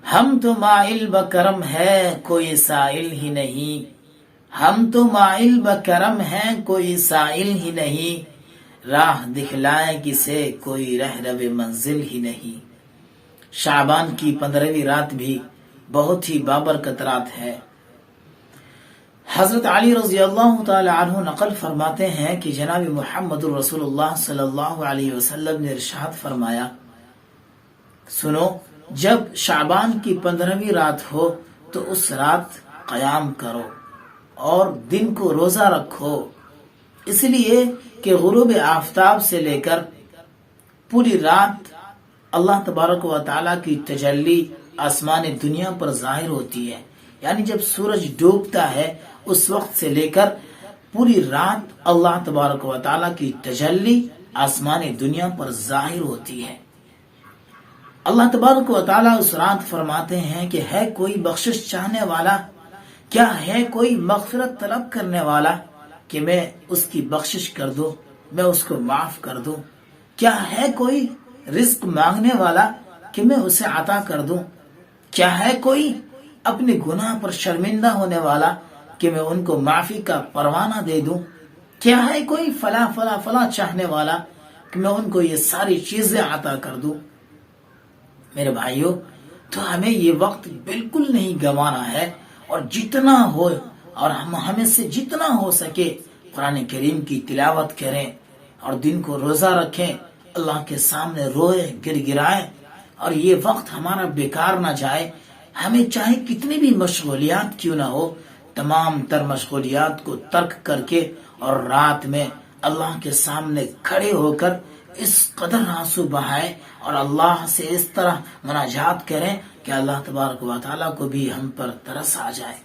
ہم تو مائل بکرم ہے کوئی سائل ہی نہیں، ہم تو مائل بکرم ہے کوئی سائل ہی نہیں، راہ دکھلائے کسے کوئی رہرو منزل ہی نہیں۔ شعبان کی 15ویں رات بھی بہت ہی بابرکت رات ہے۔ حضرت علی رضی اللہ تعالی عنہ نقل فرماتے ہیں کہ جناب محمد رسول اللہ صلی اللہ علیہ وسلم نے ارشاد فرمایا، سنو، جب شعبان کی 15ویں رات ہو تو اس رات قیام کرو اور دن کو روزہ رکھو، اس لیے کہ غروب آفتاب سے لے کر پوری رات اللہ تبارک و تعالیٰ کی تجلی آسمان دنیا پر ظاہر ہوتی ہے، یعنی جب سورج ڈوبتا ہے اس وقت سے لے کر پوری رات اللہ تبارک و تعالیٰ کی تجلی آسمان دنیا پر ظاہر ہوتی ہے۔ اللہ تبارک و تعالیٰ اس رات فرماتے ہیں کہ ہے کوئی بخشش چاہنے والا، کیا ہے کوئی مغفرت طلب کرنے والا کہ میں اس کی بخشش کر دوں، میں اس کو معاف کر دوں؟ کیا ہے کوئی رزق مانگنے والا کہ میں اسے عطا کر دوں؟ کیا ہے کوئی اپنے گناہ پر شرمندہ ہونے والا کہ میں ان کو معافی کا پروانہ دے دوں؟ کیا ہے کوئی فلاں فلاں فلاں چاہنے والا کہ میں ان کو یہ ساری چیزیں عطا کر دوں؟ میرے بھائیوں، تو ہمیں یہ وقت بالکل نہیں گنوانا ہے، اور جتنا ہو اور ہمیں سے جتنا ہو سکے قرآن کریم کی تلاوت کریں اور دن کو روزہ رکھیں، اللہ کے سامنے روئے گر گرائیں، اور یہ وقت ہمارا بیکار نہ جائے۔ ہمیں چاہے کتنی بھی مشغولیات کیوں نہ ہو، تمام تر مشغولیات کو ترک کر کے اور رات میں اللہ کے سامنے کھڑے ہو کر اس قدر آنسو بہائے اور اللہ سے اس طرح مناجات کریں کہ اللہ تبارک و تعالیٰ کو بھی ہم پر ترس آ جائے۔